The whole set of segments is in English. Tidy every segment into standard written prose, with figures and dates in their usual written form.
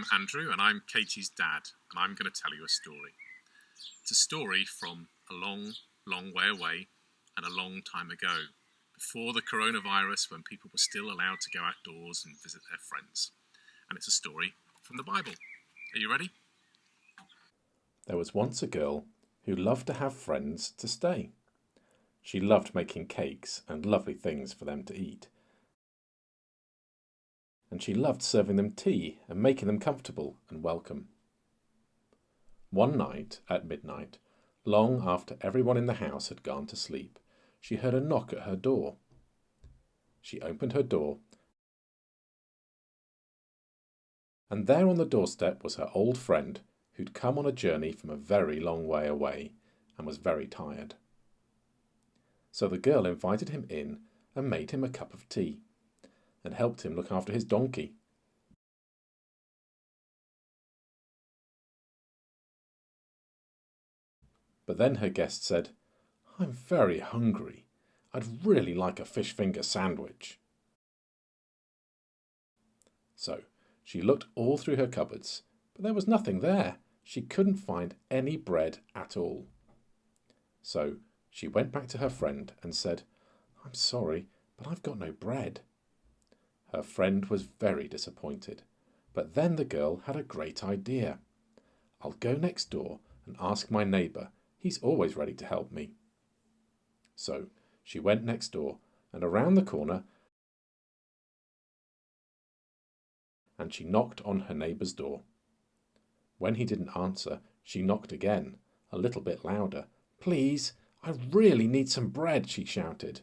I'm Andrew, and I'm Katie's dad, and I'm going to tell you a story. It's a story from a long, long way away and a long time ago, before the coronavirus, when people were still allowed to go outdoors and visit their friends. And it's a story from the Bible. Are you ready? There was once a girl who loved to have friends to stay. She loved making cakes and lovely things for them to eat. And she loved serving them tea and making them comfortable and welcome. One night at midnight, long after everyone in the house had gone to sleep, she heard a knock at her door. She opened her door, and there on the doorstep was her old friend who'd come on a journey from a very long way away and was very tired. So the girl invited him in and made him a cup of tea and helped him look after his donkey. But then her guest said, "I'm very hungry. I'd really like a fish finger sandwich." So she looked all through her cupboards, but there was nothing there. She couldn't find any bread at all. So she went back to her friend and said, "I'm sorry, but I've got no bread." Her friend was very disappointed, but then the girl had a great idea. "I'll go next door and ask my neighbour. He's always ready to help me." So she went next door and around the corner, and she knocked on her neighbour's door. When he didn't answer, she knocked again, a little bit louder. "Please, I really need some bread," she shouted.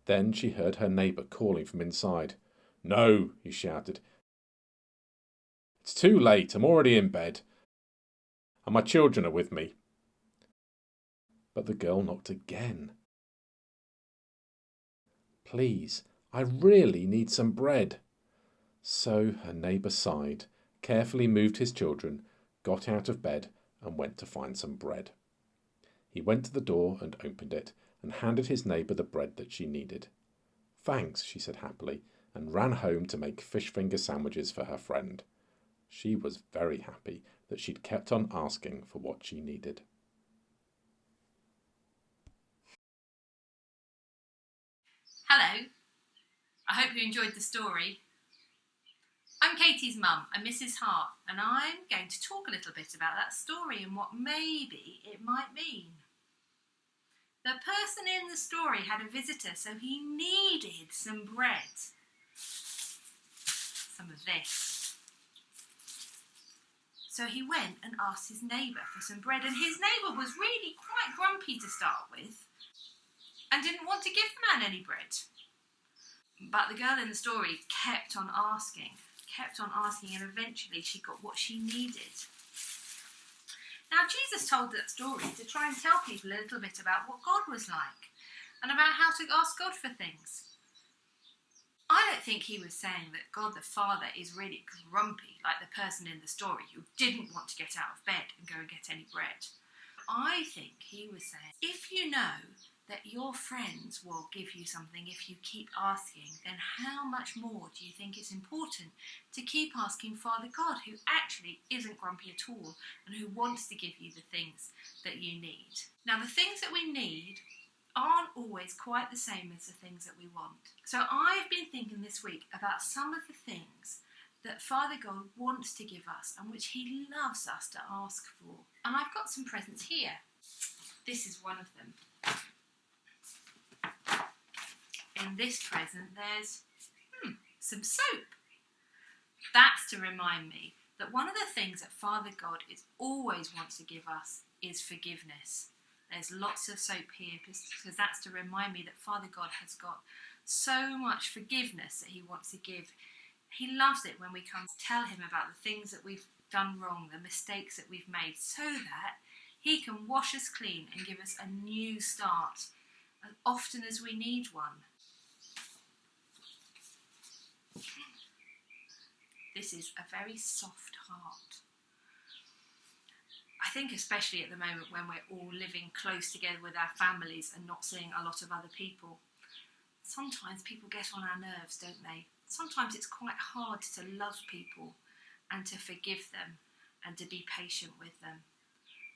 Then she heard her neighbour calling from inside. "No," he shouted. "It's too late. I'm already in bed, and my children are with me." But the girl knocked again. "Please, I really need some bread." So her neighbour sighed, carefully moved his children, got out of bed and went to find some bread. He went to the door and opened it and handed his neighbour the bread that she needed. "Thanks," she said happily, and ran home to make fish finger sandwiches for her friend. She was very happy that she'd kept on asking for what she needed. Hello, I hope you enjoyed the story. I'm Katie's mum, I'm Mrs. Hart, and I'm going to talk a little bit about that story and what maybe it might mean. The person in the story had a visitor, so he needed some bread. Some of this. So he went and asked his neighbour for some bread, and his neighbour was really quite grumpy to start with and didn't want to give the man any bread. But the girl in the story kept on asking, and eventually she got what she needed. Now, Jesus told that story to try and tell people a little bit about what God was like and about how to ask God for things. I don't think he was saying that God the Father is really grumpy like the person in the story who didn't want to get out of bed and go and get any bread. I think he was saying, if you know that your friends will give you something if you keep asking, then how much more do you think it's important to keep asking Father God, who actually isn't grumpy at all and who wants to give you the things that you need? Now, the things that we need aren't always quite the same as the things that we want. So I've been thinking this week about some of the things that Father God wants to give us and which he loves us to ask for. And I've got some presents here. This is one of them. In this present, there's some soap. That's to remind me that one of the things that Father God always wants to give us is forgiveness. There's lots of soap here because that's to remind me that Father God has got so much forgiveness that he wants to give. He loves it when we come to tell him about the things that we've done wrong, the mistakes that we've made, so that he can wash us clean and give us a new start as often as we need one. This is a very soft heart. I think especially at the moment when we're all living close together with our families and not seeing a lot of other people, sometimes people get on our nerves, don't they? Sometimes it's quite hard to love people and to forgive them and to be patient with them.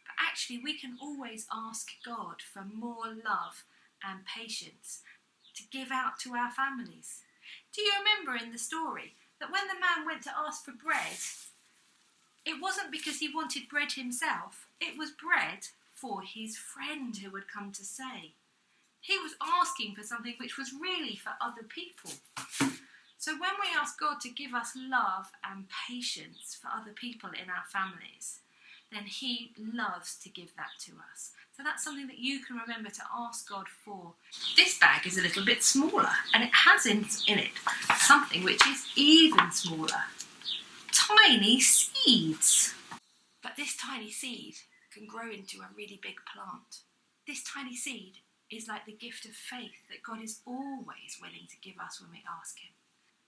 But actually, we can always ask God for more love and patience to give out to our families. Do you remember in the story that when the man went to ask for bread, it wasn't because he wanted bread himself, it was bread for his friend who had come to stay. He was asking for something which was really for other people. So when we ask God to give us love and patience for other people in our families, then he loves to give that to us. So that's something that you can remember to ask God for. This bag is a little bit smaller, and it has in it something which is even smaller. Tiny seeds. But this tiny seed can grow into a really big plant. This tiny seed is like the gift of faith that God is always willing to give us when we ask him.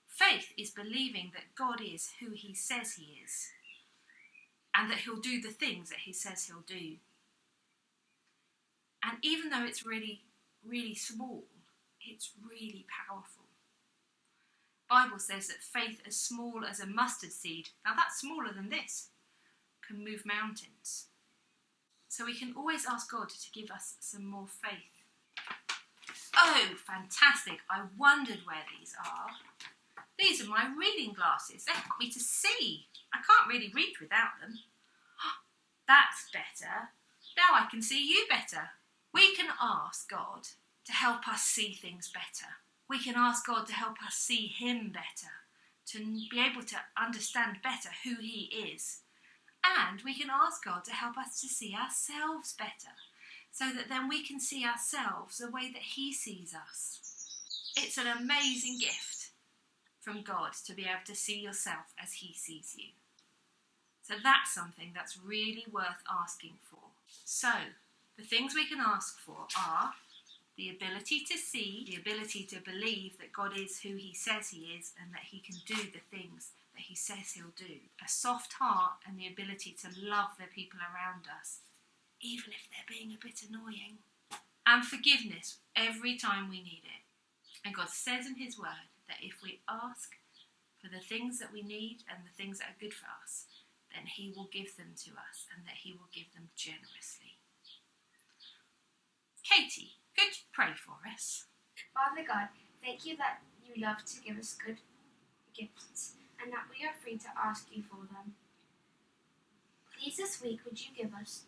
Faith is believing that God is who he says he is, and that he'll do the things that he says he'll do. And even though it's really, really small, it's really powerful. The Bible says that faith as small as a mustard seed, now that's smaller than this, can move mountains. So we can always ask God to give us some more faith. Oh, fantastic. I wondered where these are. These are my reading glasses. They help me to see. I can't really read without them. That's better. Now I can see you better. We can ask God to help us see things better. We can ask God to help us see him better, to be able to understand better who he is. And we can ask God to help us to see ourselves better, so that then we can see ourselves the way that he sees us. It's an amazing gift from God to be able to see yourself as he sees you. So that's something that's really worth asking for. So, the things we can ask for are the ability to see, the ability to believe that God is who he says he is and that he can do the things that he says he'll do. A soft heart and the ability to love the people around us, even if they're being a bit annoying. And forgiveness every time we need it. And God says in his word that if we ask for the things that we need and the things that are good for us, then he will give them to us and that he will give them generously. Katie, could you pray for us? Father God, thank you that you love to give us good gifts and that we are free to ask you for them. Please this week would you give us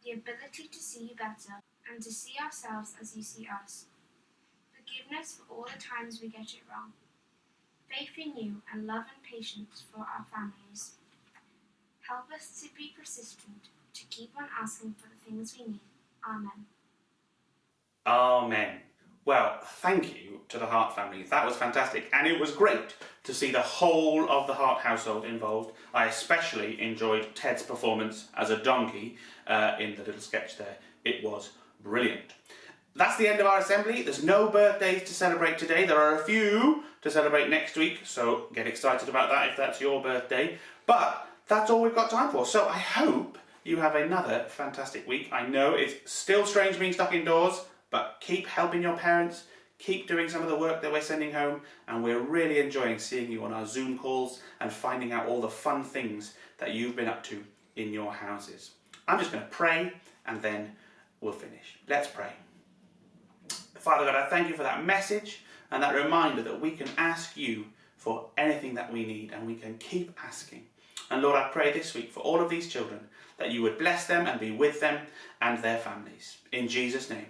the ability to see you better and to see ourselves as you see us. Forgiveness for all the times we get it wrong. Faith in you and love and patience for our families. Help us to be persistent, to keep on asking for the things we need. Amen. Amen. Well, thank you to the Hart family. That was fantastic. And it was great to see the whole of the Hart household involved. I especially enjoyed Ted's performance as a donkey in the little sketch there. It was brilliant. That's the end of our assembly. There's no birthdays to celebrate today. There are a few to celebrate next week, so get excited about that if that's your birthday. But that's all we've got time for. So I hope you have another fantastic week. I know it's still strange being stuck indoors, but keep helping your parents, keep doing some of the work that we're sending home, and we're really enjoying seeing you on our Zoom calls and finding out all the fun things that you've been up to in your houses. I'm just going to pray and then we'll finish. Let's pray. Father God, I thank you for that message and that reminder that we can ask you for anything that we need and we can keep asking. And Lord, I pray this week for all of these children that you would bless them and be with them and their families. In Jesus' name.